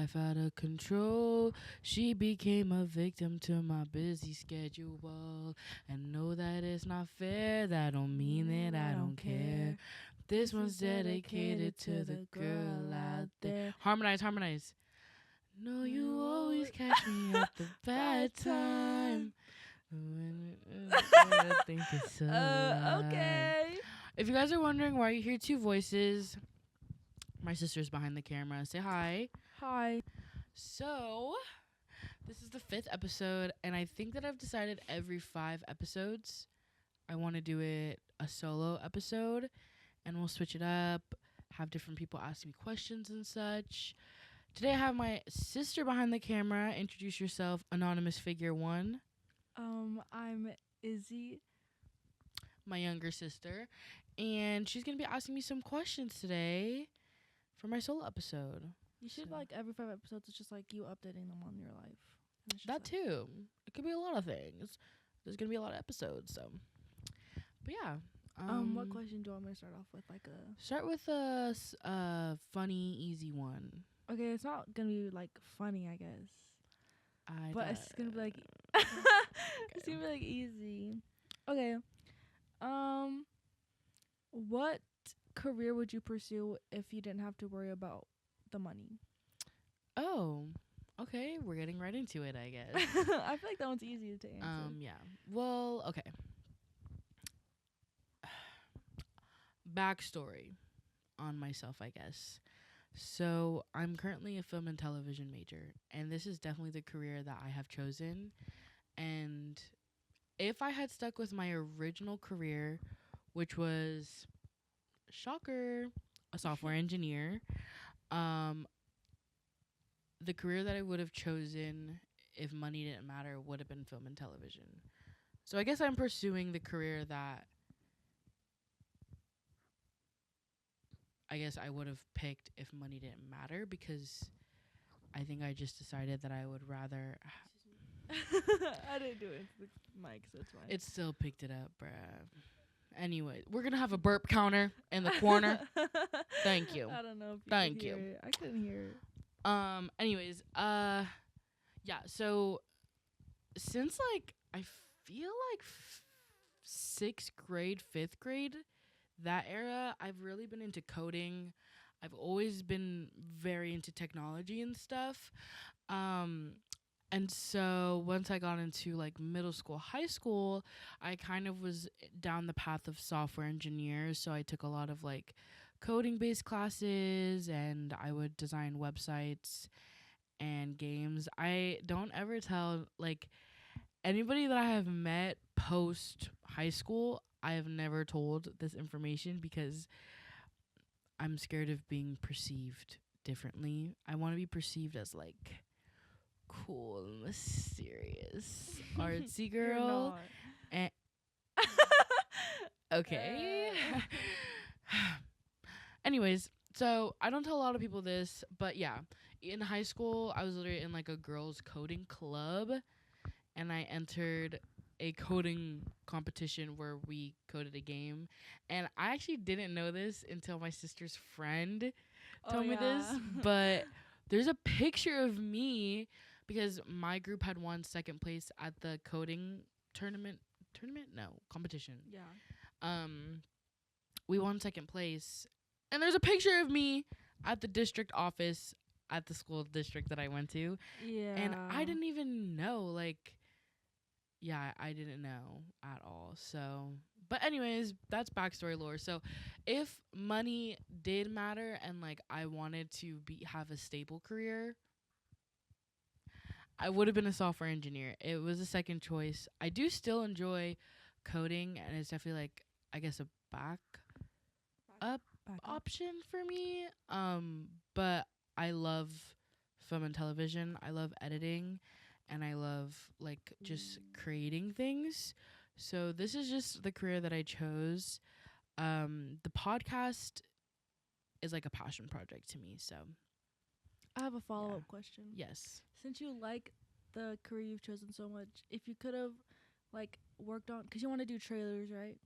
life out of control. She became a victim to my busy schedule. And know that it's not fair. That don't mean that I don't care. This one's dedicated to the girl out there. Harmonize, harmonize. No, you always catch me at the bad time. When I think it's so Okay. If you guys are wondering why you hear two voices, my sister's behind the camera. Say hi. Hi. So, this is the 5th episode, and I think that I've decided every 5 episodes, I want to do it a solo episode, and we'll switch it up, have different people ask me questions and such. Today I have my sister behind the camera. Introduce yourself, anonymous figure 1. I'm Izzy. My younger sister, and she's gonna be asking me some questions today for my solo episode. You should every 5 episodes. It's just you updating them on your life. That too. It could be a lot of things. There's gonna be a lot of episodes, so. But yeah. What question do you want me to start off with? Start with a funny, easy one. Okay, it's not gonna be funny, I guess. But it's gonna be it's gonna be easy. Okay. What career would you pursue if you didn't have to worry about the money? Oh, okay. We're getting right into it, I guess. I feel like that one's easy to answer. Yeah. Well, okay. Backstory on myself, I guess. So I'm currently a film and television major, and this is definitely the career that I have chosen. And if I had stuck with my original career, which was, shocker, a software engineer, the career that I would have chosen if money didn't matter would have been film and television. So I guess I'm pursuing the career that I guess I would have picked if money didn't matter, because I think I just decided that I would rather. I didn't do it to the mic, so it's fine. It still picked it up, bruh. Anyway, we're gonna have a burp counter in the corner. Thank you. I don't know if you Thank could hear you. it. I couldn't hear it. Anyways, yeah. So since I feel like 6th grade, 5th grade, that era, I've really been into coding. I've always been very into technology and stuff. And so once I got into middle school, high school, I kind of was down the path of software engineers. So I took a lot of coding based classes, and I would design websites and games. I don't ever tell anybody that I have met post high school, I have never told this information because I'm scared of being perceived differently. I want to be perceived as cool, mysterious, artsy girl. And okay. Anyways, so I don't tell a lot of people this, but yeah, in high school, I was literally in a girls' coding club, and I entered a coding competition where we coded a game. And I actually didn't know this until my sister's friend told me this, but there's a picture of me because my group had won 2nd place at the coding competition. Yeah. We won 2nd place, and there's a picture of me at the district office at the school district that I went to. Yeah. And I didn't even know, yeah, I didn't know at all. So, but anyways, that's backstory lore. So, if money did matter and I wanted to have a stable career, I would have been a software engineer. It was a second choice. I do still enjoy coding, and it's definitely I guess a backup option for me. But I love film and television. I love editing, and I love just creating things. So this is just the career that I chose. The podcast is a passion project to me. So I have a follow-up question. Yes. Since you like the career you've chosen so much, if you could have worked on, because you want to do trailers, right?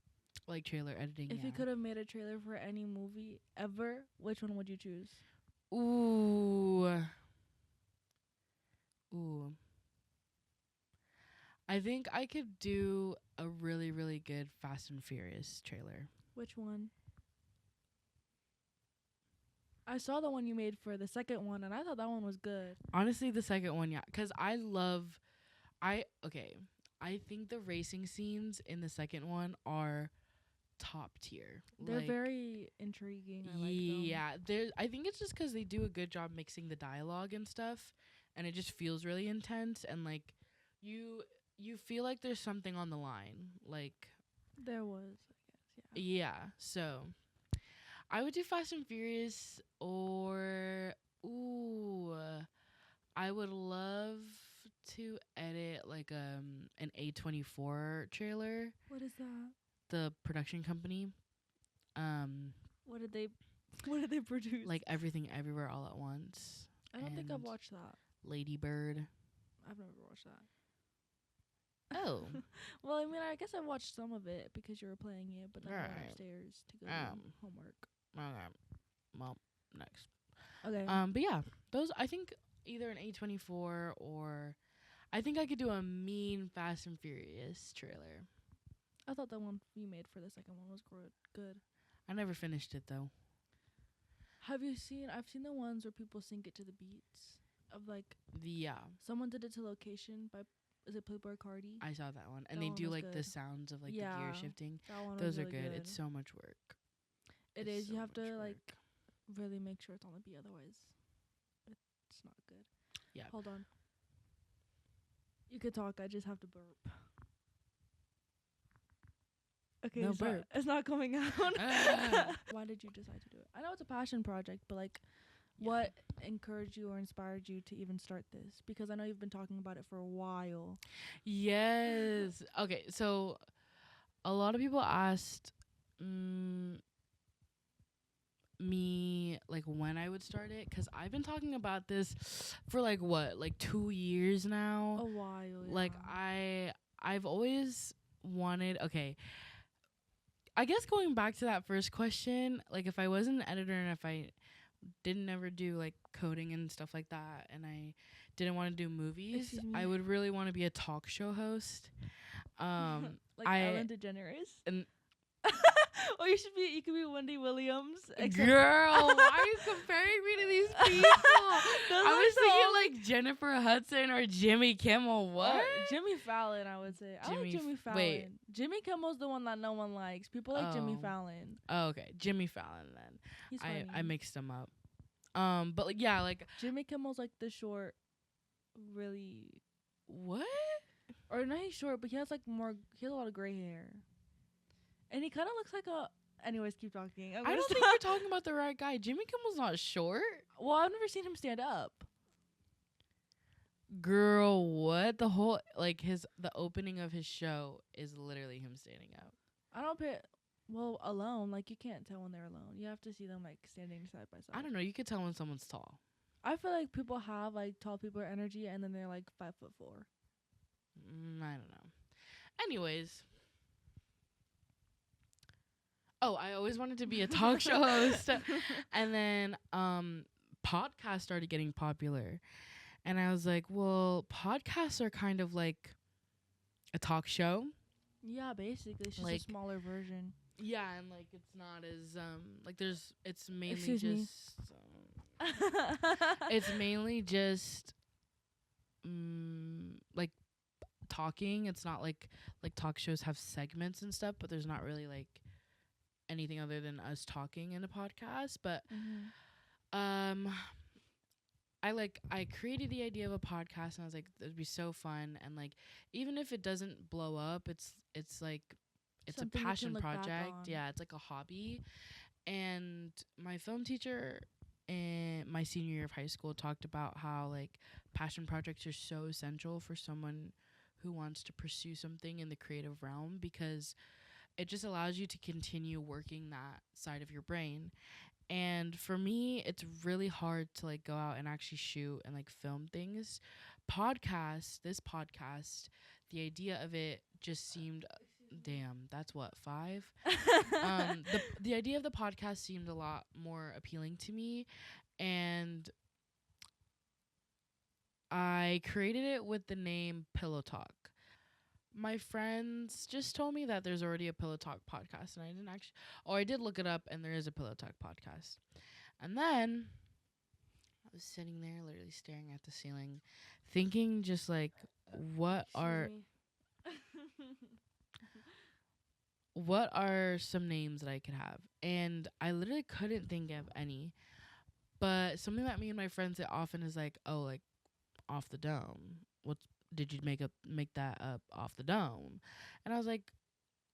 Trailer editing. If you could have made a trailer for any movie ever, which one would you choose? Ooh. Ooh. I think I could do a really, really good Fast and Furious trailer. Which one? I saw the one you made for the second one, and I thought that one was good. Honestly, the second one, yeah. Because I think the racing scenes in the second one are top tier. They're very intriguing. I like them. Yeah, I think it's just because they do a good job mixing the dialogue and stuff, and it just feels really intense, and like you feel like there's something on the line. Like there was, I guess, yeah. So I would do Fast and Furious, or I would love to edit like an A24 trailer. What is that? The production company. What did they produce? Like Everything Everywhere All at Once. I don't think I've watched that. Lady Bird. I've never watched that. Oh. Well, I mean, I guess I watched some of it because you were playing it, but then I went upstairs to go do homework. Okay. Well, next. Okay. But yeah, those, I think either an A24 or I think I could do a mean Fast and Furious trailer. I thought the one you made for the second one was good. I never finished it though. I've seen the ones where people sync it to the beats of like. Yeah. Someone did it to Location by, is it Playboy Cardi? I saw that one. And they do like the sounds of like the gear shifting. That one those was are really good. It's so much work. It is. You have to like really make sure it's on the beat, otherwise it's not good. Yeah. Hold on. You could talk, I just have to burp. Okay, no burp. It's not coming out. Why did you decide to do it? I know it's a passion project, but like what encouraged you or inspired you to even start this? Because I know you've been talking about it for a while. Yes. Okay, so a lot of people asked me like when I would start it, because I've been talking about this for like 2 years now. A while. Yeah. Like I've always wanted. Okay, I guess going back to that first question, like if I wasn't an editor and if I didn't ever do like coding and stuff like that, and I didn't want to do movies, I would really want to be a talk show host. Like Ellen DeGeneres. And or you could be Wendy Williams. Girl, why are you comparing me to these people? I was thinking like Jennifer Hudson or Jimmy Kimmel. What? Jimmy Fallon, I would say. I like Jimmy Fallon. Wait. Jimmy Kimmel's the one that no one likes. People like Jimmy Fallon. Oh, okay. Jimmy Fallon then. He's funny. I mixed them up. But like yeah, like Jimmy Kimmel's like the short, really. What? Or not he's short, but he has a lot of gray hair. And he kind of looks like a. Anyways, keep talking. I don't think you're talking about the right guy. Jimmy Kimmel's not short. Well, I've never seen him stand up. Girl, what? The whole the opening of his show is literally him standing up. I don't pay. Well, alone, like you can't tell when they're alone. You have to see them like standing side by side. I don't know. You could tell when someone's tall. I feel like people have like tall people energy, and then they're like 5'4". I don't know. Anyways. Oh, I always wanted to be a talk show host. And then podcasts started getting popular. And I was like, well, podcasts are kind of like a talk show. Yeah, basically. It's just a smaller version. Yeah, and like it's not as it's mainly Excuse me. it's mainly just like talking. It's not like talk shows have segments and stuff, but there's not really like anything other than us talking in a podcast. But I created the idea of a podcast, and I was like, it'd be so fun, and like even if it doesn't blow up, it's like it's something a passion project. Yeah, it's like a hobby. And my film teacher in my senior year of high school talked about how like passion projects are so essential for someone who wants to pursue something in the creative realm, because it just allows you to continue working that side of your brain. And for me, it's really hard to like go out and actually shoot and like film things. This podcast, the idea of it just seemed, damn, that's what, 5? The idea of the podcast seemed a lot more appealing to me. And I created it with the name Pillow Talk. My friends just told me that there's already a Pillow Talk podcast, and I didn't actually. Oh, I did look it up, and there is a Pillow Talk podcast. And then I was sitting there, literally staring at the ceiling, thinking just like, what are what are some names that I could have? And I literally couldn't think of any. But something that me and my friends say often is like, oh, like off the dome. What's did you make that up off the dome? And I was like,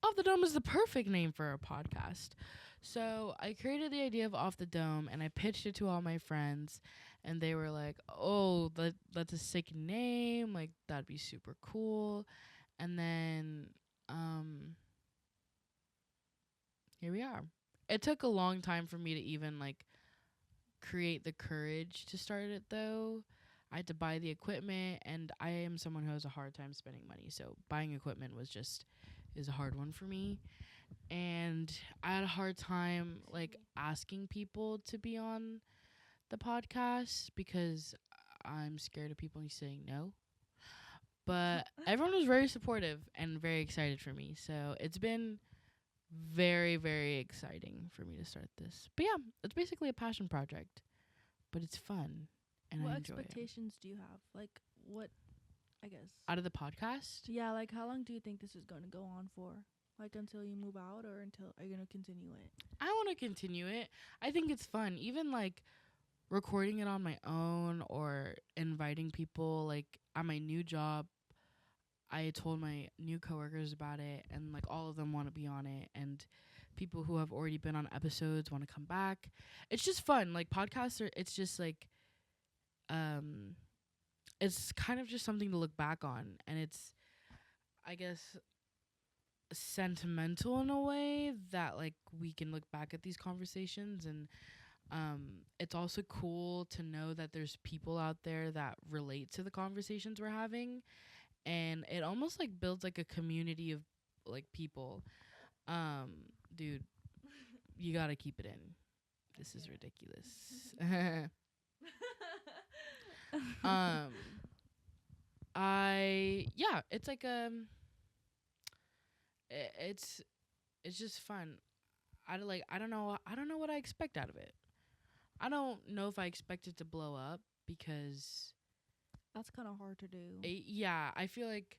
off the dome is the perfect name for a podcast. So I created the idea of off the dome and I pitched it to all my friends and they were like, oh, that's a sick name. Like that'd be super cool. And then here we are. It took a long time for me to even like create the courage to start it though. I had to buy the equipment and I am someone who has a hard time spending money. So buying equipment is a hard one for me. And I had a hard time like asking people to be on the podcast because I'm scared of people saying no. But everyone was very supportive and very excited for me. So it's been very, very exciting for me to start this. But yeah, it's basically a passion project, but it's fun and what I enjoy it. expectations do you have? Like, what, I guess. Out of the podcast, Yeah, like, how long do you think this is going to go on for? Like, until you move out or until, are you going to continue it? I want to continue it. I think it's fun. Even like recording it on my own or inviting people like at my new job. I told my new coworkers about it and like all of them want to be on it and people who have already been on episodes want to come back. It's just fun. Like podcasts are it's just like um it's kind of just something to look back on and it's I guess sentimental in a way that like we can look back at these conversations and it's also cool to know that there's people out there that relate to the conversations we're having and it almost like builds like a community of like people. um Dude, you gotta keep it in. This is ridiculous. um it's like it's just fun. I don't know what I expect out of it. I don't know if I expect it to blow up because That's kind of hard to do. yeah, I feel like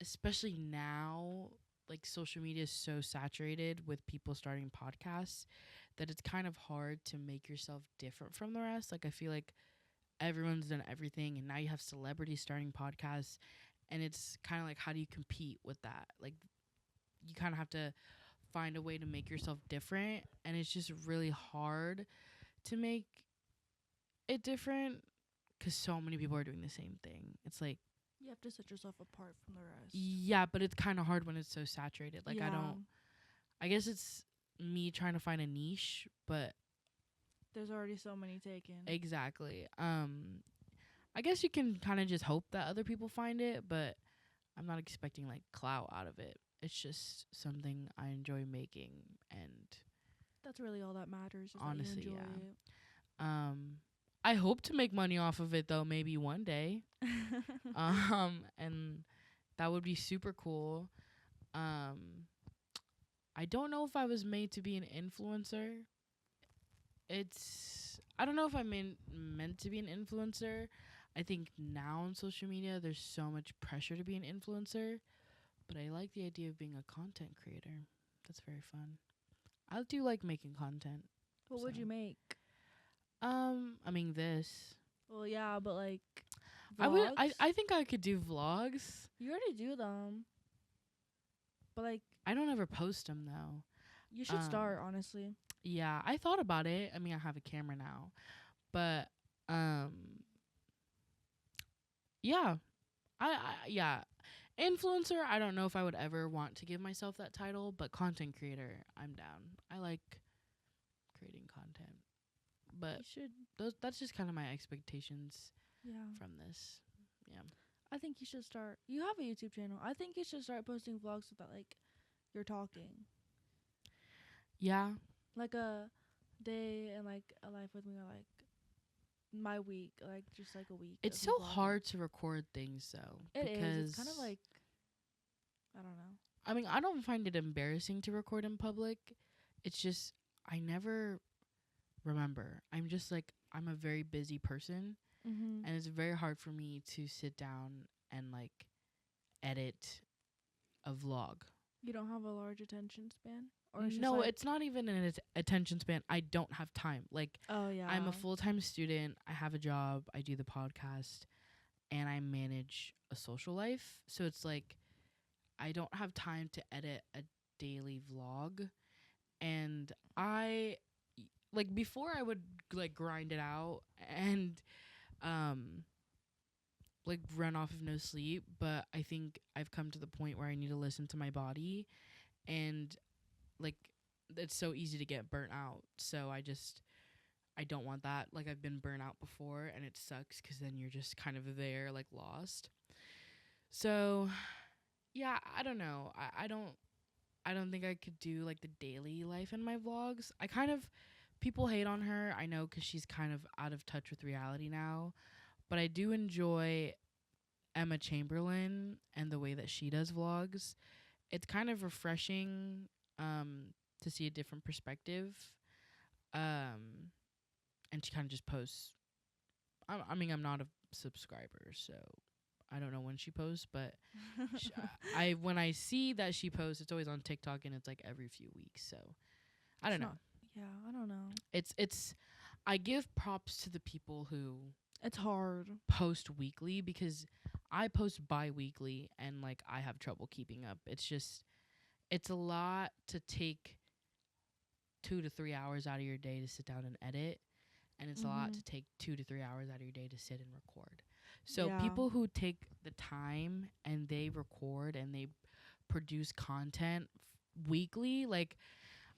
especially now like social media is so saturated with people starting podcasts that it's kind of hard to make yourself different from the rest. Like I feel like everyone's done everything and now you have celebrities starting podcasts and it's kind of like how do you compete with that? Like you kind of have to find a way to make yourself different and it's just really hard to make it different cuz so many people are doing the same thing. It's like You have to set yourself apart from the rest. yeah, but it's kind of hard when it's so saturated. Like I guess it's me trying to find a niche, but There's already so many taken. exactly. I guess you can kind of just hope that other people find it, but I'm not expecting like clout out of it. It's just something I enjoy making and That's really all that matters. Is honestly, that you enjoy yeah. I hope to make money off of it though, maybe one day. And that would be super cool. I don't know if I was made to be an influencer. I don't know if I'm meant to be an influencer. I think now on social media there's so much pressure to be an influencer, but I like the idea of being a content creator. That's very fun. I do like making content. What would So. you make? I mean this. Well, yeah, but like vlogs? I think I could do vlogs. You already do them. But like I don't ever post them though. You should start, honestly. Yeah, I thought about it. I mean, I have a camera now. But yeah. Yeah. Influencer, I don't know if I would ever want to give myself that title, but content creator, I'm down. I like creating content. But that's just kind of my expectations from this. Yeah. I think you should start. You have a YouTube channel. I think you should start posting vlogs that like you're talking. Yeah. Like a day and like a life with me or like my week, like just like a week. It's of you so vlogging. hard to record things though. It because is. It's kind of like, I don't know. I mean, I don't find it embarrassing to record in public. It's just I never remember. I'm just like I'm a very busy person, Mhm. and it's very hard for me to sit down and like edit a vlog. You don't have a large attention span, or it's just No, like, it's not even an attention span. I don't have time. Like oh yeah, I'm a full-time student. I have a job. I do the podcast and I manage a social life. So it's like I don't have time to edit a daily vlog. And like before I would like grind it out and um like run off of no sleep, but I think I've come to the point where I need to listen to my body, and like it's so easy to get burnt out. So I don't want that. Like I've been burnt out before and it sucks cuz then you're just kind of there like lost. So, yeah, I don't know. I don't think I could do like the daily life in my vlogs. I kind of people hate on her. I know cuz she's kind of out of touch with reality now, but I do enjoy Emma Chamberlain and the way that she does vlogs. It's kind of refreshing to see a different perspective. Um and she kind of just posts. I mean, I'm not a subscriber, so I don't know when she posts, but I when I see that she posts, it's always on TikTok and it's like every few weeks. So I don't know. Yeah, I don't know. It's I give props to the people who It's hard. post weekly because I post bi-weekly and like I have trouble keeping up. It's a lot to take 2 to 3 hours out of your day to sit down and edit, and it's a lot to take 2 to 3 hours out of your day to sit and record. So Yeah. people who take the time and they record and they produce content weekly, like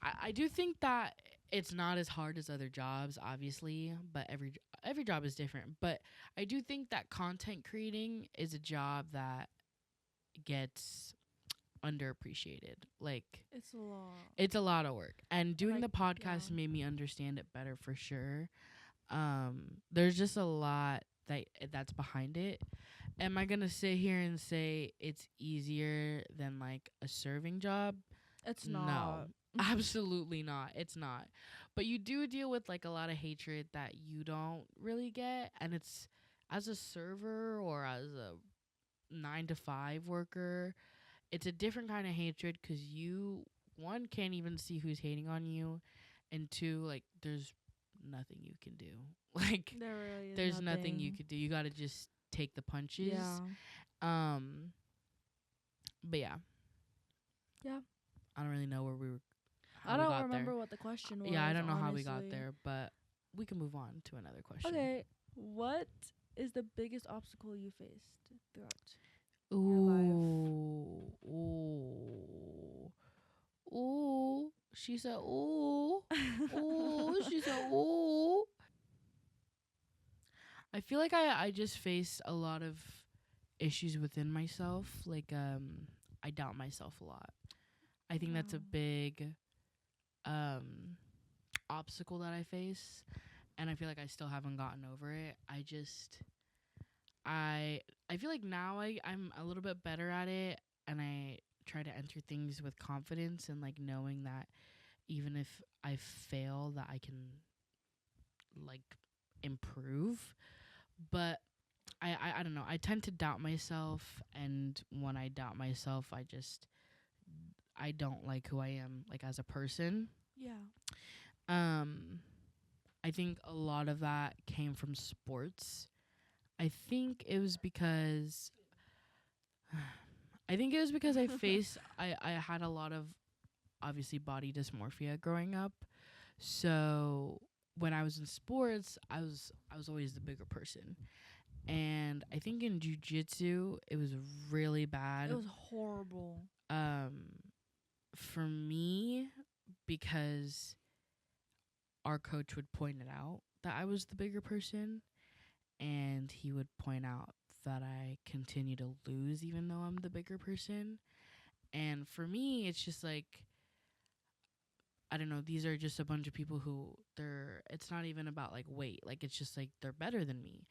I do think that it's not as hard as other jobs, obviously, but every job is different. But I do think that content creating is a job that gets underappreciated. Like It's a lot. it's a lot of work. And doing like, the podcast yeah. made me understand it better for sure. There's just a lot that's behind it. Am I gonna sit here and say it's easier than like a serving job? It's No, not. absolutely not. It's not. But you do deal with like a lot of hatred that you don't really get, and it's as a server or as a 9 to 5 worker, it's a different kind of hatred because you one can't even see who's hating on you, and two, like there's nothing you can do. Like There really is there's nothing you could do. You gotta just take the punches. Yeah. But yeah. Yeah. I don't really know where we were. I don't remember what the question was. Yeah, I don't know how we got honestly. there, but we can move on to another question. Okay. What is the biggest obstacle you faced throughout? Ooh, ooh, ooh. She said, ooh, ooh. She said, ooh. I feel like I just face a lot of issues within myself. Like I doubt myself a lot. I think that's a big obstacle that I face, and I feel like I still haven't gotten over it. I feel like now I'm a little bit better at it, and I try to enter things with confidence and like knowing that even if I fail that I can like improve. But I don't know. I tend to doubt myself, and when I doubt myself, I don't like who I am like as a person. Yeah. I think a lot of that came from sports. I think it was because I had a lot of obviously body dysmorphia growing up. So when I was in sports, I was always the bigger person. And I think in jiu-jitsu it was really bad. It was horrible. For me, because our coach would point it out that I was the bigger person, and he would point out that I continue to lose even though I'm the bigger person. And for me, it's just like I don't know, these are just a bunch of people who it's not even about like weight. Like it's just like they're better than me.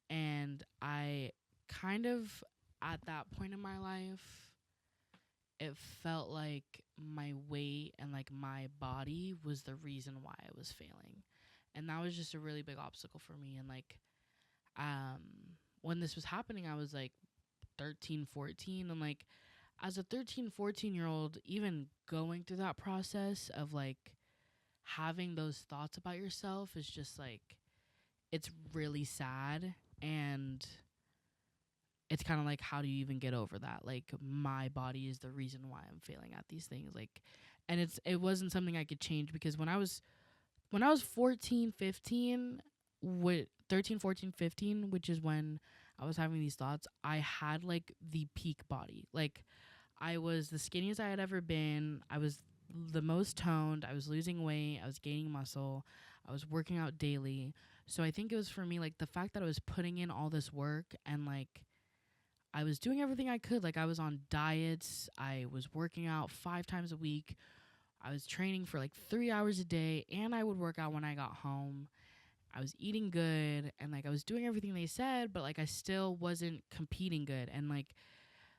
And I kind of at that point in my life, it felt like my weight and like my body was the reason why I was failing. And that was just a really big obstacle for me. And like when this was happening, I was like 13, 14, and like as a 13, 14-year old, even going through that process of like having those thoughts about yourself is just like it's really sad. And it's kind of like, how do you even get over that? Like my body is the reason why I'm failing at these things. Like, and it wasn't something I could change, because when I was 14, 15, with 13, 14, 15, which is when I was having these thoughts, I had like the peak body. Like I was the skinniest I had ever been. I was the most toned. I was losing weight. I was gaining muscle. I was working out daily. So I think it was for me, like the fact that I was putting in all this work, and like I was doing everything I could. Like I was on diets. I was working out 5 times a week. I was training for like 3 hours a day, and I would work out when I got home. I was eating good, and like I was doing everything they said, but like I still wasn't competing good. And like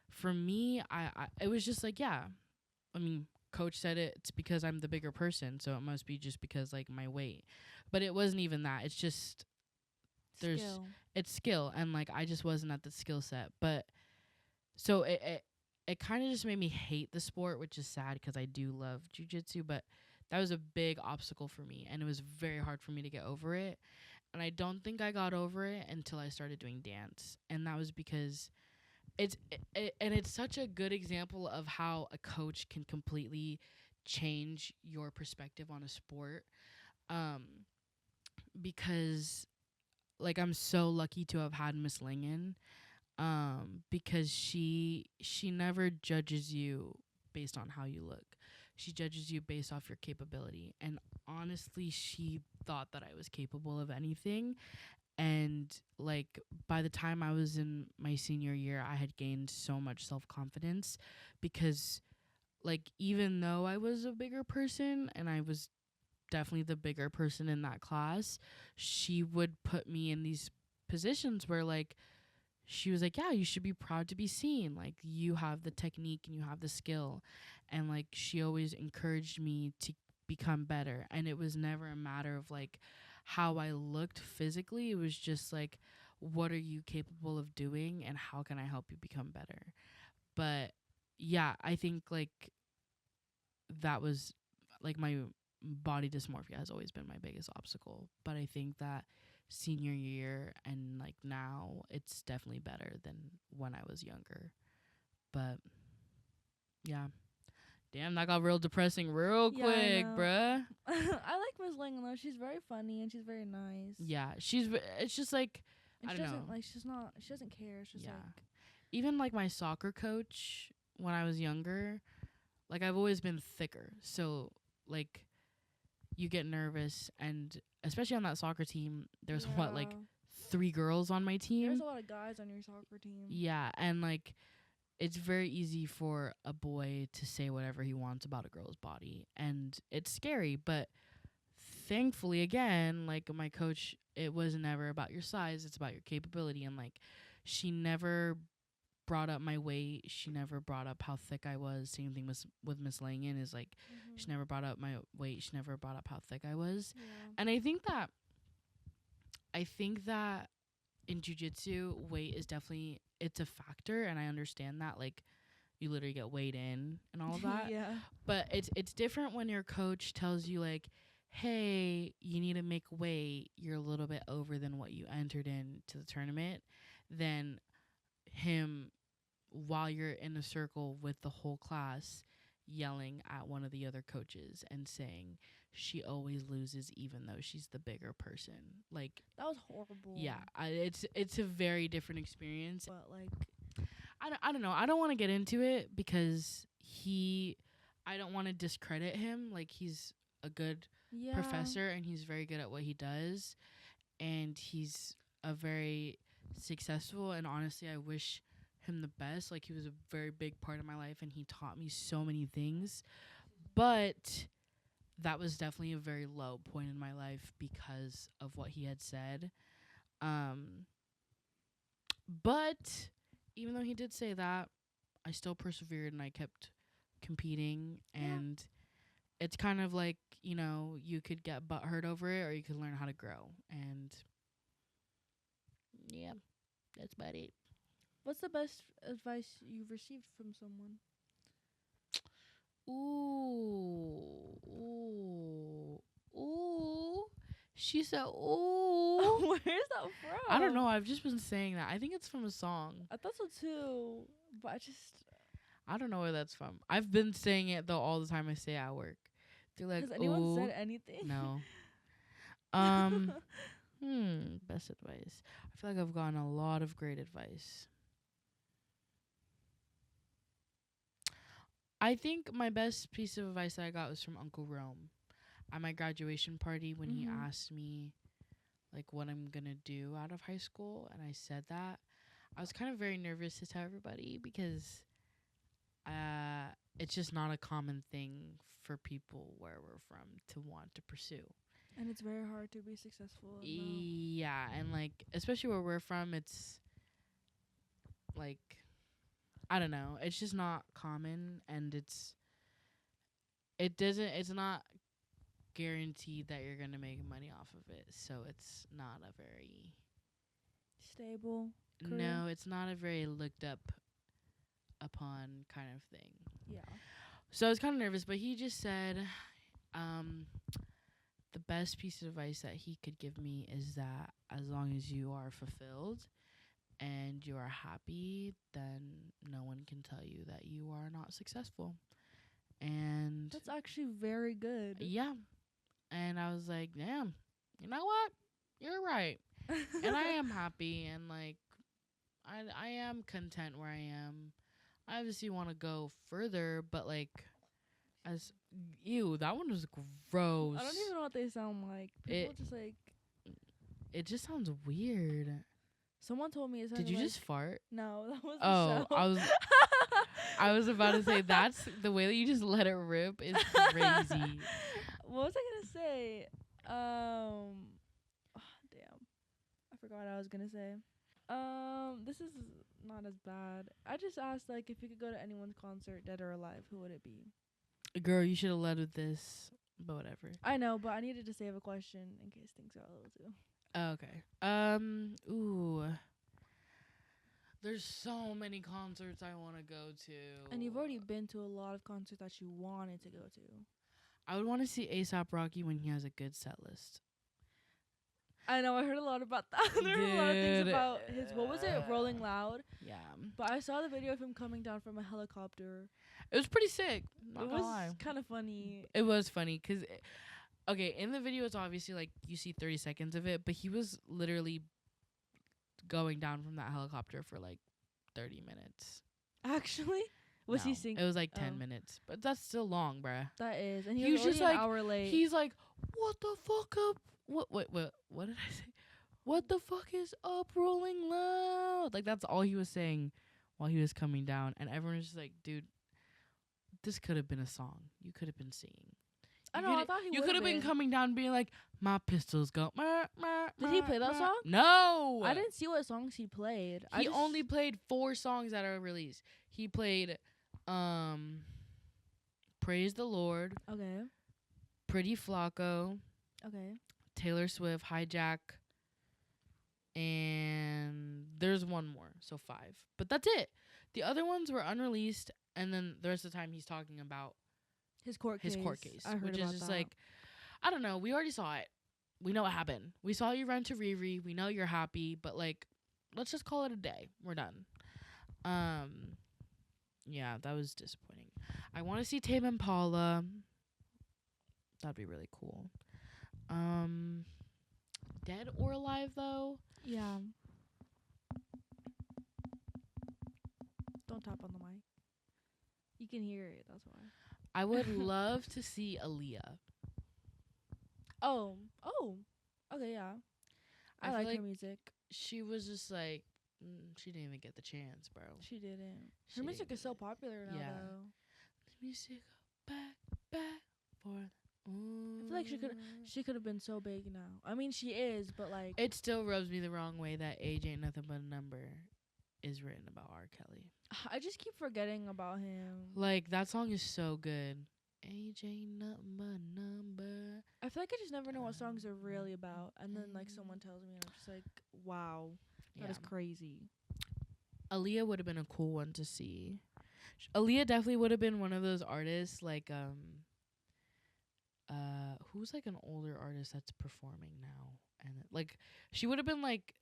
for me, I it was just like, yeah, I mean, coach said it's because I'm the bigger person, so it must be just because like my weight. But it wasn't even that. It's just there's Skill. it's skill, and like I just wasn't at the skill set. But so it kind of just made me hate the sport, which is sad because I do love jujitsu. But that was a big obstacle for me, and it was very hard for me to get over it. And I don't think I got over it until I started doing dance, and that was because and it's such a good example of how a coach can completely change your perspective on a sport. Um, because like I'm so lucky to have had Miss Lingen, because she never judges you based on how you look. She judges you based off your capability. And honestly, she thought that I was capable of anything. And like by the time I was in my senior year, I had gained so much self-confidence, because like even though I was a bigger person, and I was definitely the bigger person in that class, she would put me in these positions where like she was like, yeah, you should be proud to be seen. Like you have the technique and you have the skill. And like she always encouraged me to become better. And it was never a matter of like how I looked physically. It was just like, what are you capable of doing and how can I help you become better? But yeah, I think like that was like my body dysmorphia has always been my biggest obstacle. But I think that senior year and like now it's definitely better than when I was younger. But yeah. Damn, that got real depressing real Yeah, I quick, know. bruh. I like Miss Lang though. She's very funny and she's very nice. Yeah, it's just like, And I she don't doesn't know. like she's not she doesn't care. It's just Yeah. like Even like my soccer coach when I was younger, like I've always been thicker. So like you get nervous, and especially on that soccer team, there's what, like 3 girls on my team. There's a lot of guys on your soccer team. Yeah, and like it's very easy for a boy to say whatever he wants about a girl's body, and it's scary. But thankfully, again, like my coach, it was never about your size, it's about your capability. And like she never brought up my weight, she never brought up how thick I was. Same thing with Miss Langan, is like she never brought up my weight, she never brought up how thick I was. Yeah. And I think that in jiu-jitsu, weight is definitely, it's a factor, and I understand that. Like you literally get weighed in and all of that. Yeah. But it's different when your coach tells you like, hey, you need to make weight, you're a little bit over than what you entered into the tournament, than him, while you're in a circle with the whole class, yelling at one of the other coaches and saying she always loses even though she's the bigger person. Like That was horrible. yeah, it's a very different experience. But like I don't know. I don't want to get into it because I don't want to discredit him. Like he's a good professor and he's very good at what he does, and he's a very successful, and honestly I wish him the best. Like he was a very big part of my life and he taught me so many things. But that was definitely a very low point in my life because of what he had said. Um, but even though he did say that, I still persevered and I kept competing. And it's kind of like, you know, you could get butthurt over it or you could learn how to grow. And yeah, that's about it. What's the best advice you've received from someone? Ooh, ooh, ooh. She said, ooh. Where's that from? I don't know. I've just been saying that. I think it's from a song. I thought so too, but I don't know where that's from. I've been saying it though all the time I say at work. They're like, has anyone ooh. said anything? No. Best advice. I feel like I've gotten a lot of great advice. I think my best piece of advice that I got was from Uncle Rome at my graduation party when he asked me like what I'm gonna do out of high school, and I said that. I was kind of very nervous to tell everybody because it's just not a common thing for people where we're from to want to pursue. And it's very hard to be successful. Yeah, and like especially where we're from, it's like I don't know, it's just not common, and it's not guaranteed that you're gonna make money off of it, so it's not a very stable career. No, it's not a very looked up upon kind of thing. Yeah. So I was kind of nervous, but he just said the best piece of advice that he could give me is that as long as you are fulfilled and you are happy, then no one can tell you that you are not successful. And that's actually very good. Yeah. And I was like, damn, you know what? You're right. And I am happy, and like I am content where I am. I obviously want to go further, but like as ew, that one was gross. I don't even know what they sound like. People just like it just sounds weird. Someone told me it sounded Did you like just fart? No, that was I was about to say that's the way that you just let it rip is crazy. What was I gonna say? Damn, I forgot what I was gonna say. This is not as bad. I just asked like if you could go to anyone's concert, dead or alive, who would it be? Girl, you should have led with this, but whatever. I know, but I needed to save a question in case things are a little too. Okay. Ooh. There's so many concerts I want to go to. And you've already been to a lot of concerts that you wanted to go to. I would want to see A$AP Rocky when he has a good set list. I know, I heard a lot about that. There were a lot of things about his, what was it, Rolling Loud? Yeah. But I saw the video of him coming down from a helicopter. It was pretty sick. It was kind of funny. It was funny because, okay, in the video it's obviously like you see 30 seconds of it, but he was literally going down from that helicopter for like 30 minutes. Actually? Was he singing? It was like 10 minutes, but that's still long, bruh. That is. And he was just like an hour late. He's like, what the fuck up? What did I say? What the fuck is up, Rolling Loud? Like, that's all he was saying while he was coming down. And everyone was just like, dude, this could have been a song. You could have been singing. I know, I thought he would. You could have been coming down and being like, my pistols go. Did he play that song? No. I didn't see what songs he played. He only played 4 songs that are released. He played Praise the Lord. Okay. Pretty Flacco. Okay. Taylor Swift, Hijack, and there's one more, so 5. But that's it. The other ones were unreleased, and then the rest of the time he's talking about his court case. I heard which is just that. Like, I don't know. We already saw it. We know what happened. We saw you run to Riri. We know you're happy, but like, let's just call it a day. We're done. Yeah, that was disappointing. I want to see Tame Impala. That'd be really cool. Dead or alive though? Yeah. Don't tap on the mic. You can hear it, that's why. I would love to see Aaliyah. Oh. Okay, yeah. I like her music. She was just like, she didn't even get the chance, bro. She didn't. Her music is so popular now, though. Let me see, go back for like she could have been so big now. I mean, she is, but like It still rubs me the wrong way that age ain't nothing but a number is written about R. Kelly. I just keep forgetting about him. Like, that song is so good. Age ain't nothing but a number. I feel like I just never know what songs are really about, and then like someone tells me, and I'm just like, wow, that is crazy. Aaliyah would have been a cool one to see. Aaliyah definitely would have been one of those artists like who's like an older artist that's performing now, and like she would have been like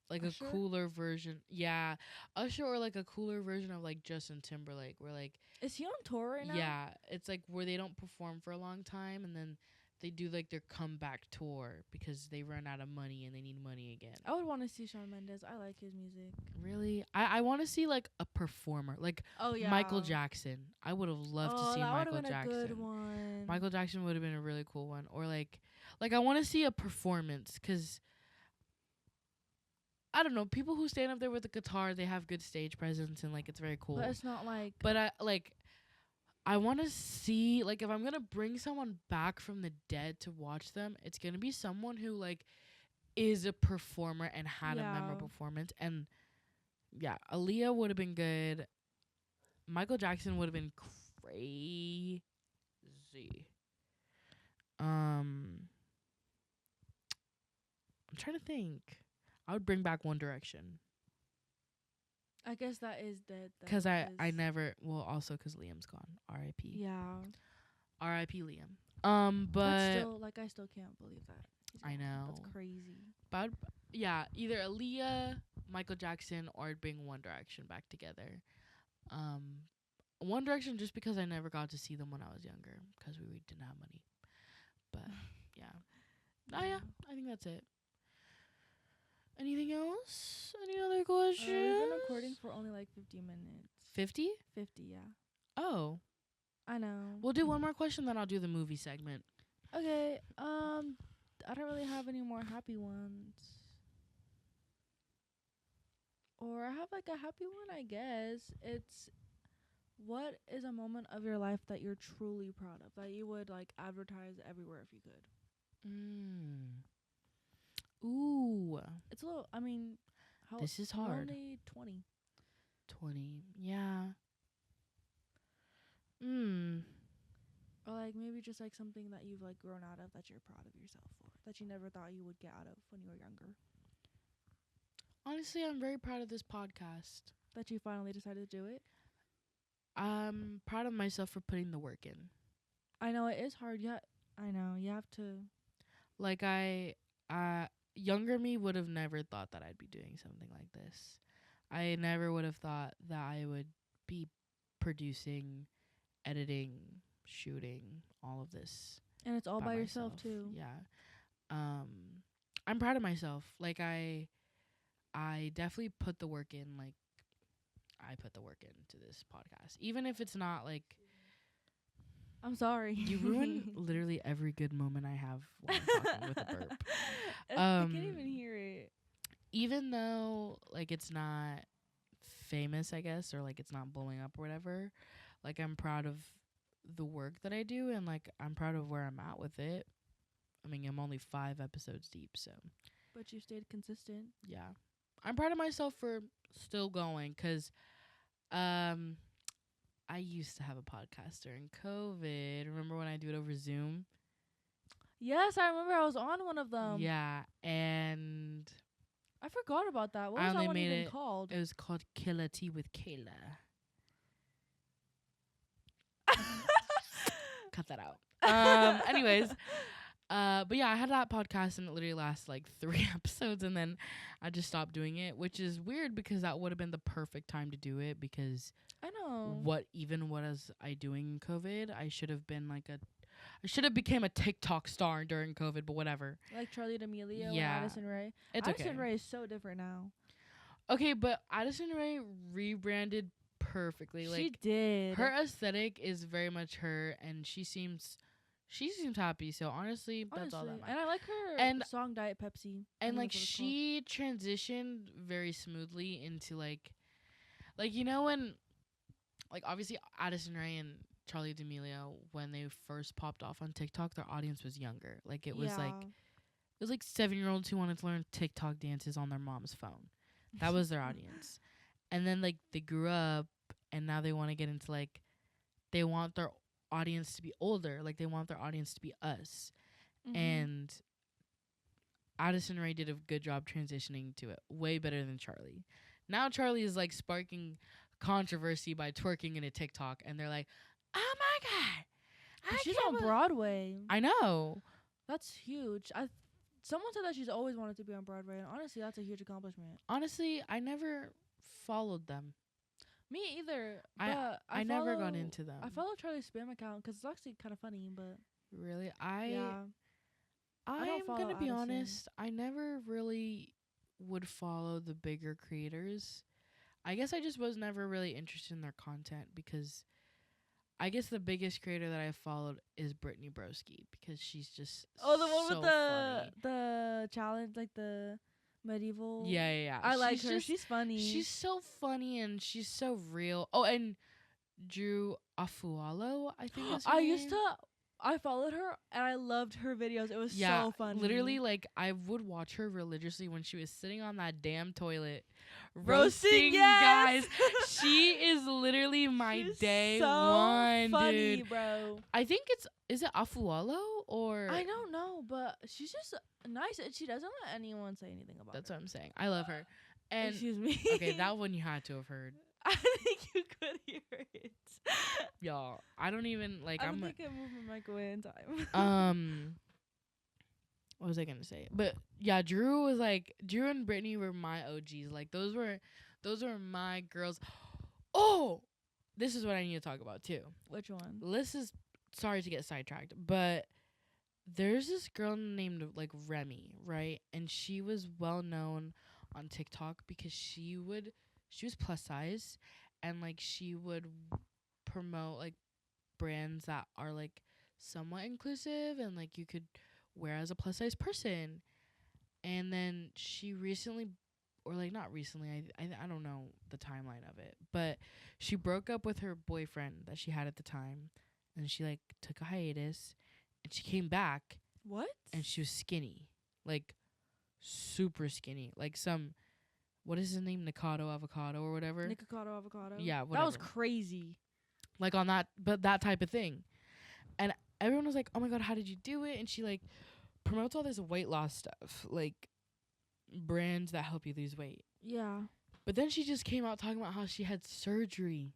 Usher? a cooler version. Yeah, Usher, or like a cooler version of like Justin Timberlake, where like, is he on tour right now? yeah, it's like where they don't perform for a long time and then they do like their comeback tour because they run out of money and they need money again. I would want to see Shawn Mendes. I like his music. Really? I want to see like a performer, like Michael Jackson. I would have loved to see Michael Jackson. A good one. Michael Jackson would have been a really cool one. Or like I want to see a performance, 'cause I don't know, people who stand up there with a guitar, they have good stage presence and like it's very cool. But it's not like. But I want to see, like, if I'm going to bring someone back from the dead to watch them, it's going to be someone who, like, is a performer and had a memorable performance. And, yeah, Aaliyah would have been good. Michael Jackson would have been crazy. I'm trying to think. I would bring back One Direction. I guess that is dead. Because I never, well, also because Liam's gone. R.I.P. Yeah. R.I.P. Liam. But still, like, I still can't believe that. I know. That's crazy. But yeah, either Aaliyah, Michael Jackson, or I'd bring One Direction back together. One Direction just because I never got to see them when I was younger because we didn't have money. But yeah. Oh yeah, I think that's it. Anything else? Any other questions? We've been recording for only like 50 minutes. 50? 50, yeah. Oh. I know. We'll do one more question, then I'll do the movie segment. Okay. I don't really have any more happy ones. Or I have like a happy one, I guess. It's, what is a moment of your life that you're truly proud of, that you would like advertise everywhere if you could? Ooh. It's a little, I mean, this is hard. Only 20. 20. Yeah. Or like maybe just like something that you've like grown out of that you're proud of yourself for, that you never thought you would get out of when you were younger. Honestly, I'm very proud of this podcast. That you finally decided to do it? I'm proud of myself for putting the work in. I know it is hard. Yeah, I know. You have to. Like younger me would have never thought that I'd be doing something like this. I never would have thought that I would be producing, editing, shooting, all of this. And it's all by yourself too. Yeah. I'm proud of myself. Like I definitely put the work in. Like I put the work into this podcast, even if it's not like. I'm sorry. You ruin literally every good moment I have when I'm talking with a burp. I can't even hear it. Even though like it's not famous, I guess, or like it's not blowing up or whatever, like I'm proud of the work that I do, and like I'm proud of where I'm at with it. I mean, I'm only 5 episodes deep, so. But you stayed consistent. Yeah. I'm proud of myself for still going, 'cause I used to have a podcast during COVID. Remember when I do it over Zoom? Yes, I remember I was on one of them. Yeah, and I forgot about that. What was that one even called? It was called Killer Tea with Kayla. Cut that out. Anyways, but yeah, I had that podcast and it literally lasted like 3 episodes, and then I just stopped doing it, which is weird because that would have been the perfect time to do it, because I know what was I doing in COVID? I should have been like I should have became a TikTok star during COVID, but whatever. Like Charli D'Amelio and Addison Rae. Addison Rae is so different now. Okay, but Addison Rae rebranded perfectly. She like did. Her aesthetic is very much her, and she seems happy. So honestly, that's all that matters. And I like her song Diet Pepsi. And like she transitioned very smoothly into like you know when like obviously Addison Rae and Charlie D'Amelio, when they first popped off on TikTok, their audience was younger. Like it was Yeah. like 7-year-olds who wanted to learn TikTok dances on their mom's phone. That was their audience. And then like they grew up and now they want to get into like they want their audience to be older, like they want their audience to be us. And Addison Rae did a good job transitioning to it, way better than Charlie. Now Charlie is like sparking controversy by twerking in a TikTok, and they're like, "Oh my god, She's on Broadway. I know. That's huge. Someone said that she's always wanted to be on Broadway, and honestly, that's a huge accomplishment. Honestly, I never followed them. Me either. I But never got into them. I follow Charlie's spam account because it's actually kind of funny. But Really, yeah, I'm follow gonna be Addison. honest. I never really would follow the bigger creators. I guess I just was never really interested in their content because I guess the biggest creator that I followed is Brittany Broski because she's just the one so with funny. the challenge, like the medieval. Yeah. I like She's her. just- She's funny. She's so funny and she's so real. Oh, and Drew Afualo, I think is her name. I followed her and I loved her videos. It was so funny. Literally, like I would watch her religiously when she was sitting on that damn toilet Roasting, guys. yes. She is literally my She's day so one, funny, dude. bro. I think is it Afualo or I don't know, but she's just nice and she doesn't let anyone say anything about that's her. what I'm saying. I love her. And Excuse me. okay, that one you had to have heard. I think you could hear it. Y'all, I don't even like I I'm don't think I moved my mic away in time. what was I gonna say? But yeah, Drew and Brittany were my OGs. Like those were my girls. Oh, this is what I need to talk about too. Which one? This is sorry to get sidetracked, but there's this girl named like Remy, right? And she was well known on TikTok because she was plus size and like she would promote like brands that are like somewhat inclusive and like you could wear as a plus size person. And then she recently, or like not recently, I don't know the timeline of it, but she broke up with her boyfriend that she had at the time, and she like took a hiatus, and she came back. What? And she was skinny, like super skinny, like some, what is his name, Nikocado Avocado or whatever. Nikocado Avocado. Yeah, whatever. That was crazy. Like on that, but that type of thing, and everyone was like, "Oh my god, how did you do it?" And she like promotes all this weight loss stuff, like brands that help you lose weight. Yeah. But then she just came out talking about how she had surgery.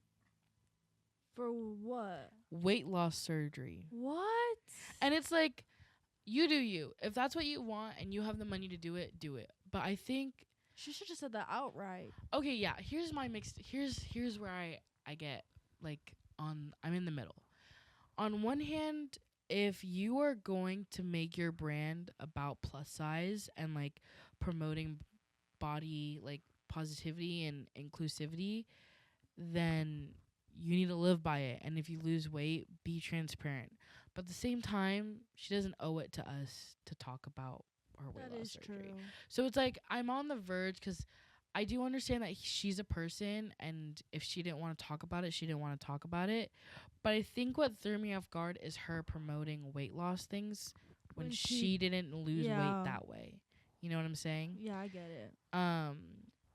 For what? Weight loss surgery. What? And it's like, you do you. If that's what you want and you have the money to do it, do it. But I think She should have said that outright. okay, yeah, here's my mixed here's where I get like I'm in the middle. On one hand, if you are going to make your brand about plus size and like promoting body like positivity and inclusivity, then you need to live by it. And if you lose weight, be transparent. But at the same time, she doesn't owe it to us to talk about her weight That loss is surgery. true. So it's like I'm on the verge because I do understand that she's a person, and if she didn't want to talk about it, she didn't want to talk about it. But I think what threw me off guard is her promoting weight loss things when she didn't lose weight that way. You know what I'm saying? Yeah, I get it.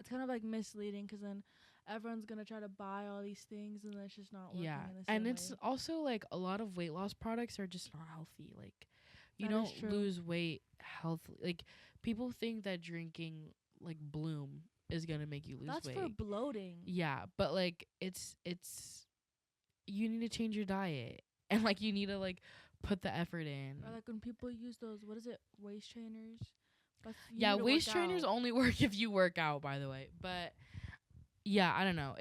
It's kind of like misleading because then everyone's gonna try to buy all these things and then it's just not working. Yeah, in the same and it's way. also like a lot of weight loss products are just not healthy. Like you That is don't true. lose weight healthily. Like people think that drinking like Bloom is gonna make you lose That's weight. for bloating. Yeah, but like it's you need to change your diet and like you need to like put the effort in. Or like when people use those, what is it, waist trainers? Yeah, waist trainers only work if you work out, by the way. But yeah, I don't know.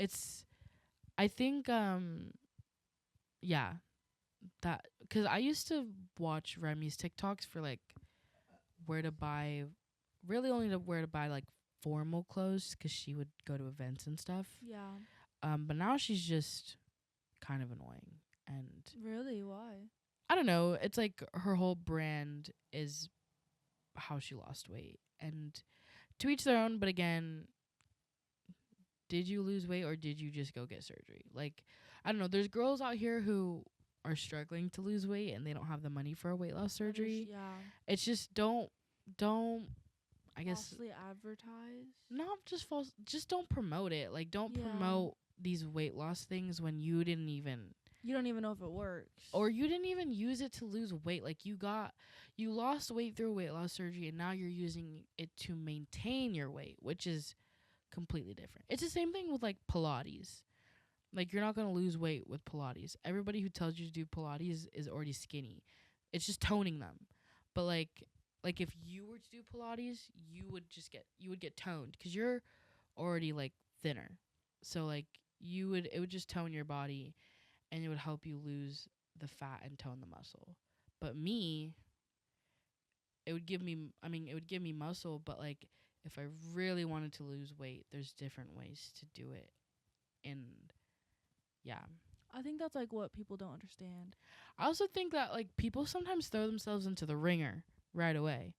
I think yeah, that cuz I used to watch Remy's TikToks for like where to buy like formal clothes cuz she would go to events and stuff. Yeah. But now she's just kind of annoying. And Really? Why? I don't know. It's like her whole brand is how she lost weight. And to each their own, but again, did you lose weight or did you just go get surgery? Like, I don't know. There's girls out here who are struggling to lose weight and they don't have the money for a weight loss surgery. Yeah. It's just don't I guess Falsely advertise. not just false, just don't promote it. Like don't Yeah. promote these weight loss things when you didn't even You don't even know if it works. or you didn't even use it to lose weight. Like you lost weight through weight loss surgery and now you're using it to maintain your weight, which is completely different. It's the same thing with like Pilates. Like you're not going to lose weight with Pilates. Everybody who tells you to do Pilates is already skinny. It's just toning them. But like if you were to do Pilates, you would get toned cuz you're already like thinner. So like it would just tone your body and it would help you lose the fat and tone the muscle. But me, it would give me muscle, but like if I really wanted to lose weight, there's different ways to do it. And yeah. I think that's like what people don't understand. I also think that like people sometimes throw themselves into the ringer right away.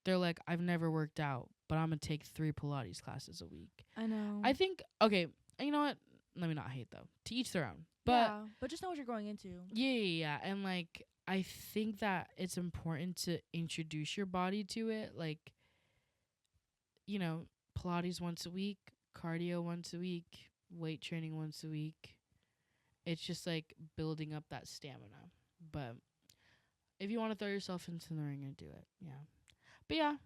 They're like, I've never worked out, but I'm gonna take 3 Pilates classes a week. I know. I think okay, and you know what? Let me not hate though. To each their own. But yeah, but just know what you're going into. Yeah. And like I think that it's important to introduce your body to it. Like, you know, Pilates once a week, cardio once a week, weight training once a week. It's just like building up that stamina. But if you want to throw yourself into the ring and do it, yeah. But yeah,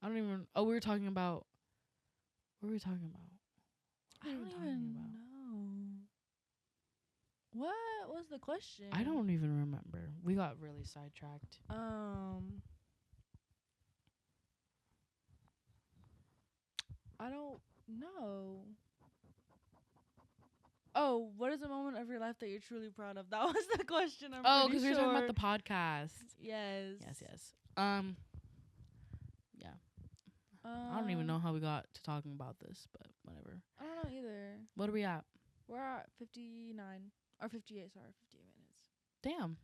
I don't even. Oh, we were talking about. What were we talking about? I don't even know. What was the question? I don't even remember. We got really sidetracked. I don't know. Oh, what is a moment of your life that you're truly proud of? That was the question. Oh, because we were talking about the podcast. Yes. Yes. Yeah. I don't even know how we got to talking about this, but whatever. I don't know either. What are we at? We're at 59 or 58. Sorry, 58 minutes. Damn.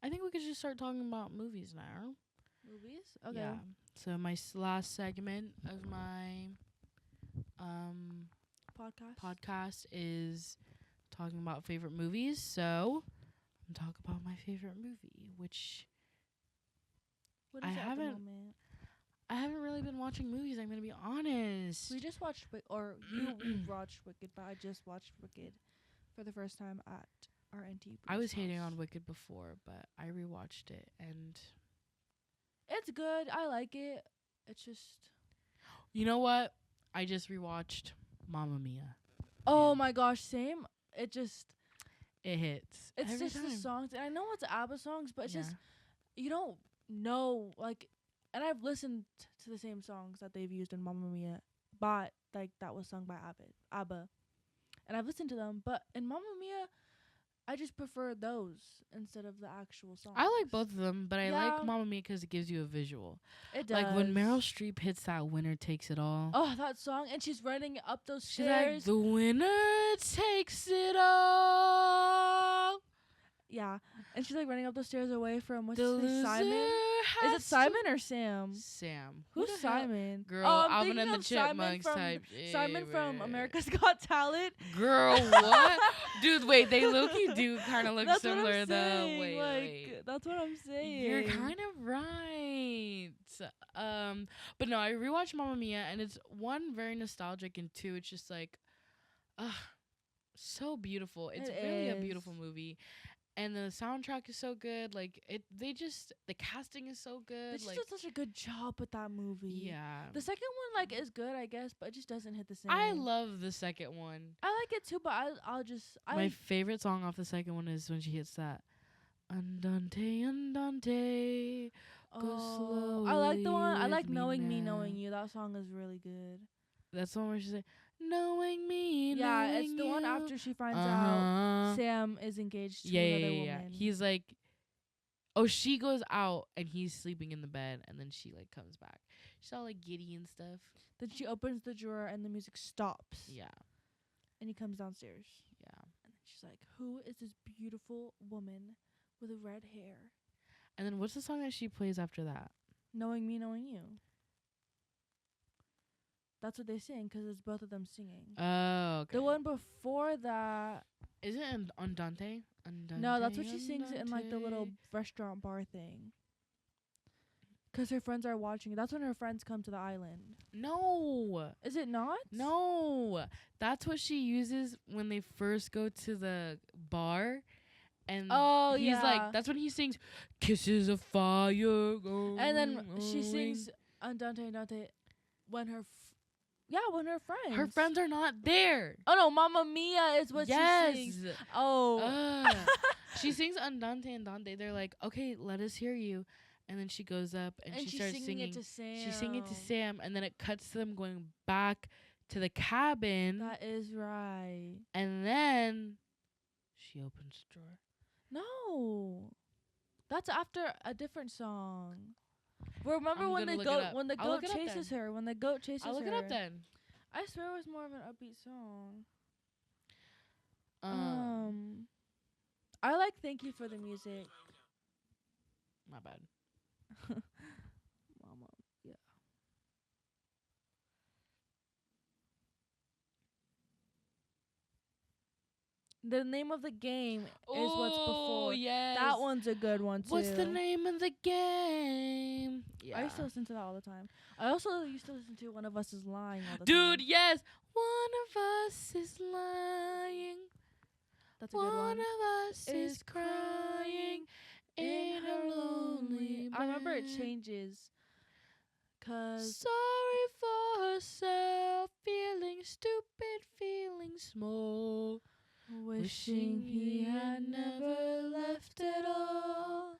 I think we could just start talking about movies now. Movies? Okay. Yeah. So my last segment of my podcast is talking about favorite movies. So I'm talk about my favorite movie, which what is I haven't really been watching movies. I'm gonna be honest. We just watched you watched Wicked, but I just watched Wicked for the first time at our NT. I was hating on Wicked before, but I rewatched it and it's good. I like it. It's just, you know what? I just rewatched Mamma Mia. Oh my gosh, same. It hits. It's every just time. the songs, and I know it's ABBA songs, but it's just you don't know like. And I've listened to the same songs that they've used in Mamma Mia, but like that was sung by ABBA, and I've listened to them. But in Mamma Mia, I just prefer those instead of the actual songs. I like both of them, but I like Mamma Mia because it gives you a visual. It does. Like when Meryl Streep hits that "Winner Takes It All." Oh, that song, and she's running up those She's stairs. like, "The winner takes it all." Yeah, and she's like running up the stairs away from The loser Simon. Is it Simon or Sam? Sam. Who's Simon? Girl, Alvin and the Chipmunks type. Simon from America's Got Talent. Girl, what? Dude, wait, they low-key do kind of look That's similar what I'm though. saying. Wait. That's what I'm saying. You're kind of right. But no, I rewatched Mamma Mia, and it's one, very nostalgic, and two, it's just like, so beautiful. It's really a beautiful movie. And the soundtrack is so good. Like the casting is so good. They just did such a good job with that movie. Yeah. The second one is good, I guess, but it just doesn't hit the same. I love the second one. I like it too, but my favorite song off the second one is when she hits that Andante, Andante. Go slowly. I like the one. I like with Knowing Me, now. Knowing You. That song is really good. That's the one where she's like, knowing me, yeah, knowing it's the you. one after she finds out Sam is engaged to another woman. Yeah. He's like, she goes out and he's sleeping in the bed, and then she like comes back. She's all like giddy and stuff. Then she opens the drawer and the music stops. Yeah. And he comes downstairs. Yeah. And then she's like, who is this beautiful woman with red hair? And then what's the song that she plays after that? Knowing Me, Knowing You. That's what they sing because it's both of them singing. Oh, okay. The one before that, Is it Andante? no, that's what she sings in like the little restaurant bar thing. Because her friends are watching. That's when her friends come to the island. No. Is it not? No. That's what she uses when they first go to the bar. And he's like, that's when he sings Kisses of Fire. And then she sings Andante, Andante when her when her friends. Her friends are not there. Oh no, Mamma Mia is what she sings. Oh. She sings Andante, Andante. They're like, okay, let us hear you. And then she goes up and she starts singing it to Sam. She's singing it to Sam, and then it cuts to them going back to the cabin. That is right. And then she opens the drawer. No. That's after a different song. Remember when the goat chases her? When the goat chases her. I'll look it up then. I swear it was more of an upbeat song. I like Thank You for the Music. My bad. Mama, yeah. The name of the game is what's before. Yes. That one's a good one too. What's the name of the game? Yeah. I used to listen to that all the time. I also used to listen to One of Us Is Lying all the time. Dude, yes. One of us is lying. That's a good one. One of us is crying in her lonely bed. I remember it changes. 'Cause sorry for herself, feeling stupid, feeling small. Wishing he had never left at all.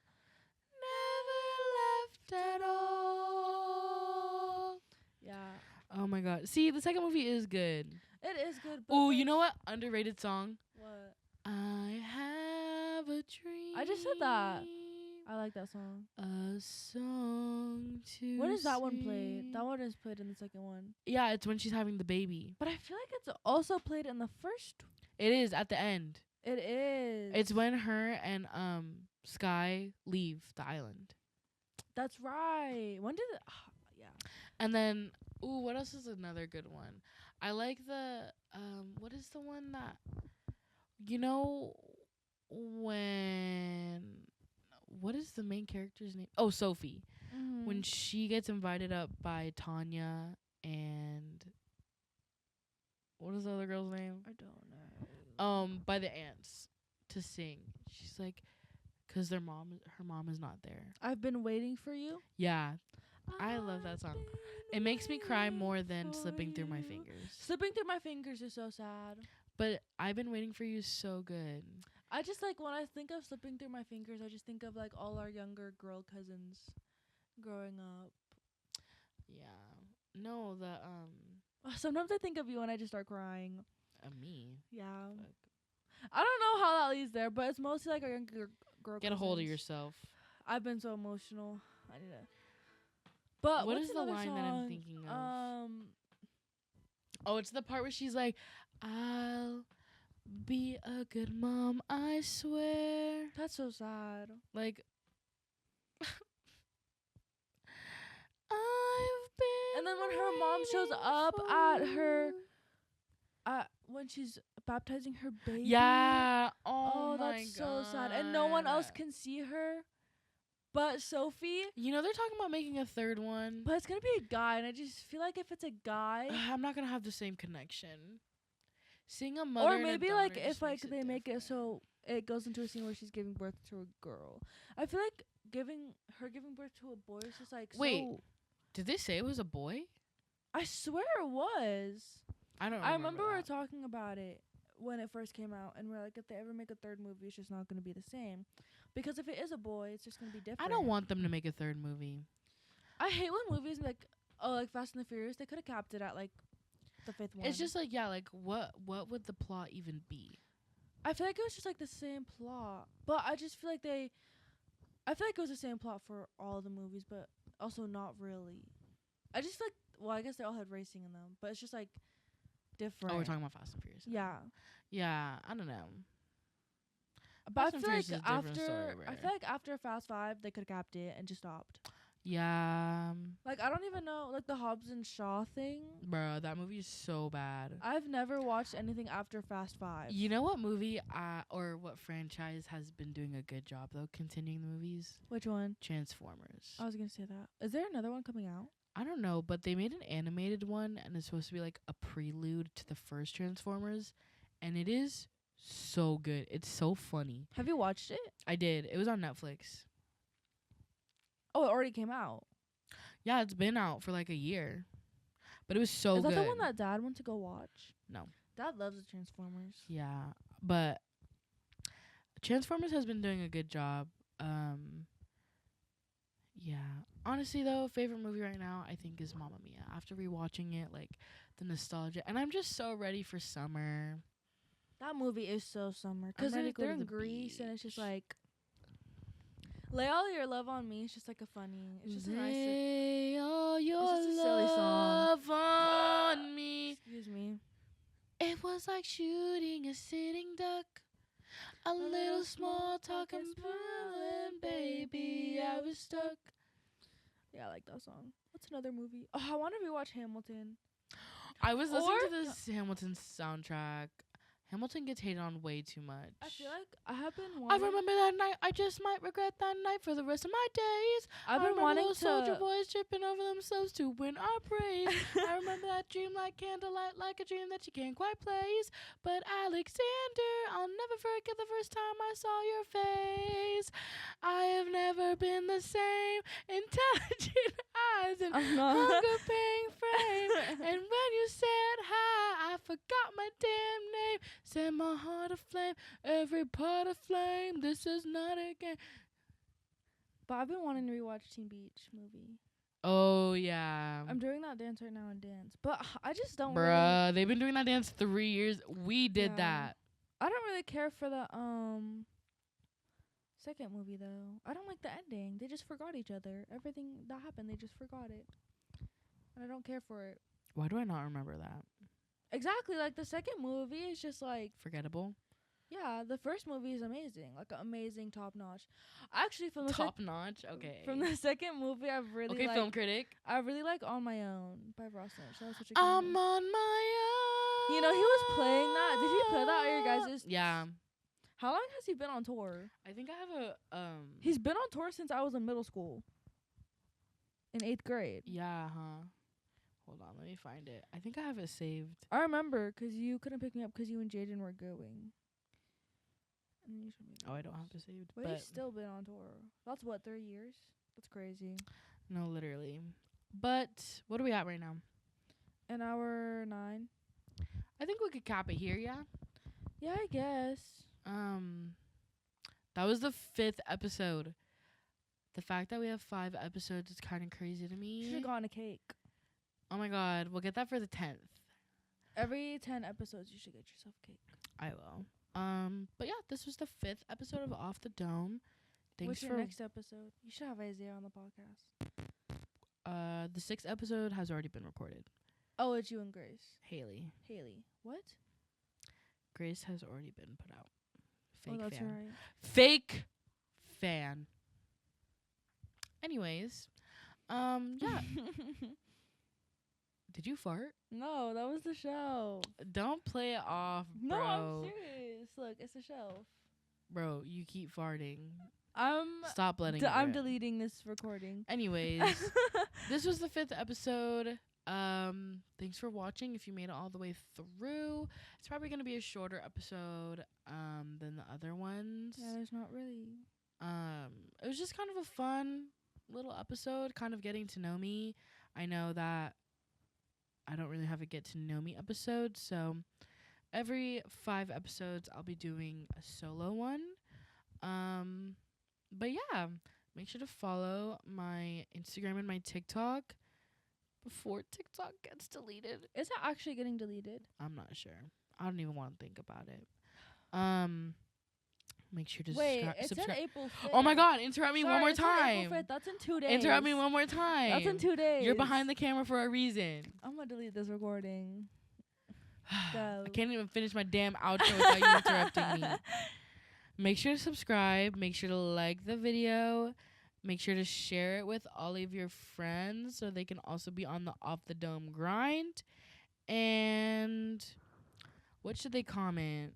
Never left at all. Yeah. Oh my god. See, the second movie is good. It is good. Oh, you know what? Underrated song. What? I have a dream. I just said that. I like that song. A song to When is that one sing. played? That one is played in the second one. Yeah, it's when she's having the baby. But I feel like it's also played in the first. It is at the end. It is. It's when her and Sky leave the island. That's right. When did it? Yeah. And then, what else is another good one? I like the what is the one that, what is the main character's name? Oh, Sophie. Mm-hmm. When she gets invited up by Tanya and what is the other girl's name? I don't know. By the aunts to sing. She's like, 'cause her mom is not there. I've been waiting for you. Yeah, I love that song. It makes me cry more than Slipping Through My Fingers. Slipping Through My Fingers is so sad. But I've Been Waiting for You is so good. I just like when I think of Slipping Through My Fingers, I just think of like all our younger girl cousins growing up. Yeah. No, the Sometimes I think of you and I just start crying. me. Yeah. Fuck. I don't know how that leads there, but it's mostly like our younger girl Get a hold of yourself. I've been so emotional. I need to. But what what's is the line song? that I'm thinking of? Oh, it's the part where she's like, I'll be a good mom, I swear. That's so sad. Like, I've been. And then when her mom shows up at her, when she's baptizing her baby. Yeah. Oh my that's God. so sad. And no one else can see her but Sophie. They're talking about making a third one. But it's going to be a guy. And I just feel like if it's a guy. I'm not going to have the same connection. Seeing a mother Or maybe and a like daughter if like just they makes make it so it goes into a scene where she's giving birth to a girl. I feel like giving birth to a boy is just like Wait. so. Did they say it was a boy? I swear it was. I don't I remember we were that. talking about it when it first came out, and we're like, if they ever make a third movie, it's just not going to be the same. Because if it is a boy, it's just going to be different. I don't want them to make a third movie. I hate when movies like Fast and the Furious, they could have capped it at like the fifth one. It's just like, yeah, like what would the plot even be? I feel like it was just like the same plot, but I just feel like I feel like it was the same plot for all the movies, but also not really. I just feel like, well, I guess they all had racing in them, but it's just like different. Oh, we're talking about Fast and Furious. Yeah. Yeah, I don't know. But Fast and I feel Furious is like a different story, right? after Fast 5, they could have capped it and just stopped. Yeah. Like, I don't even know, like, the Hobbs and Shaw thing. Bruh, that movie is so bad. I've never watched anything after Fast 5. You know what movie or what franchise has been doing a good job, though, continuing the movies? Which one? Transformers. I was going to say that. Is there another one coming out? I don't know, but they made an animated one, and it's supposed to be, like, a prelude to the first Transformers, and it is so good. It's so funny. Have you watched it? I did. It was on Netflix. Oh, it already came out. Yeah, it's been out for, like, a year. But it was so Is good. that the one that Dad went to go watch? No. Dad loves the Transformers. Yeah, but Transformers has been doing a good job. Yeah. Honestly, though, favorite movie right now, I think, is Mamma Mia. After rewatching it, like, the nostalgia. And I'm just so ready for summer. That movie is so summer. Because ready to go they're to in the Greece, and it's just beach. like... Lay all your love on me. It's just like a funny... It's just a nice... Lay all your just a silly song. love on me. Excuse me. It was like shooting a sitting duck. A little small talk and smiling, baby, I was stuck. Yeah, I like that song. What's another movie? Oh, I want to rewatch Hamilton. I was listening Or- to this Hamilton soundtrack. Hamilton gets hated on way too much. I feel like I have been I wanting... remember that night. I just might regret that night for the rest of my days. I've I been remember wanting those soldier to... boys tripping over themselves to win our praise. I remember that dream like candlelight, like a dream that you can't quite place. But Alexander, I'll never forget the first time I saw your face. I have never been the same. Intelligent eyes and hunger paying frame. And when you said hi, I forgot my damn name. Set my heart aflame, every part aflame. This is not a game. But I've been wanting to rewatch Teen Beach movie. Oh, yeah. I'm doing that dance right now in dance. But I just don't Bruh, they've been doing that dance 3 years. We did Yeah. that. I don't really care for the second movie though. I don't like the ending. They just forgot each other. Everything that happened, they just forgot it. And I don't care for it. Why do I not remember that? Exactly, like the second movie is just like, Forgettable? yeah, the first movie is amazing. Like amazing, top notch. Actually from the Top notch? Okay. from the second movie I've really Okay, liked, film critic. I really like On My Own by Ross Lynch. That was such a good I'm movie. on my own. You know, he was playing that. Did he play that at your guys'? Yeah. How long has he been on tour? I think I have a, He's been on tour since I was in middle school. In 8th grade. yeah, huh. Hold on, let me find it. I think I have it saved. I remember 'cause you couldn't pick me up 'cause you and Jaden were going. And then you showed me Oh, I don't videos. have it saved. But But he's still been on tour. That's what, 3 years? That's crazy. no, literally. But what are we at right now? An hour 9. I think we could cap it here, yeah? Yeah, I guess. That was the 5th episode. The fact that we have 5 episodes is kind of crazy to You me. should have gotten a cake. Oh my god, we'll get that for the 10th. Every 10 episodes, you should get yourself a cake. I will. But yeah, this was the 5th episode of Off the Dome. Thanks What's for your next episode? You should have Isaiah on the podcast. the 6th episode has already been recorded. Oh, it's you and Grace. Haley. What? Grace has already been put out. Fake oh, that's fan. right. Fake fan. Anyways, yeah. Did you fart? No, that was the show. Don't play it off, No, bro. I'm serious. Look, it's a show. Bro, you keep farting. I'm Stop letting it I'm rip. deleting this recording. Anyways, this was the 5th episode. Thanks for watching. If you made it all the way through, it's probably gonna be a shorter episode than the other ones. Yeah, there's not really. It was just kind of a fun little episode, kind of getting to know me. I know that I don't really have a get to know me episode, so every 5 episodes I'll be doing a solo one. But yeah, make sure to follow my Instagram and my TikTok before TikTok gets deleted. Is it actually getting deleted? I'm not sure. I don't even want to think about it. Make sure to Wait, it said subscribe. April 5th. Oh my god, interrupt me one more It said time. April 5th. That's in 2 days. Interrupt me one more time. That's in 2 days. You're behind the camera for a reason. I'm gonna delete this recording. I can't even finish my damn outro without you interrupting me. Make sure to subscribe. Make sure to like the video. Make sure to share it with all of your friends so they can also be on the Off the Dome grind. And what should they comment?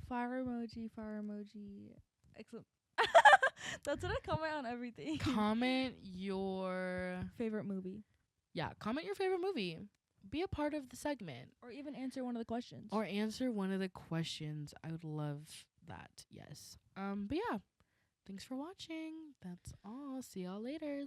Fire emoji, fire emoji. Excellent. That's what I comment on everything. Comment your favorite movie. Yeah, comment your favorite movie. Be a part of the segment. Or even answer one of the questions. I would love that. Yes. But yeah. Thanks for watching. That's all. See y'all later.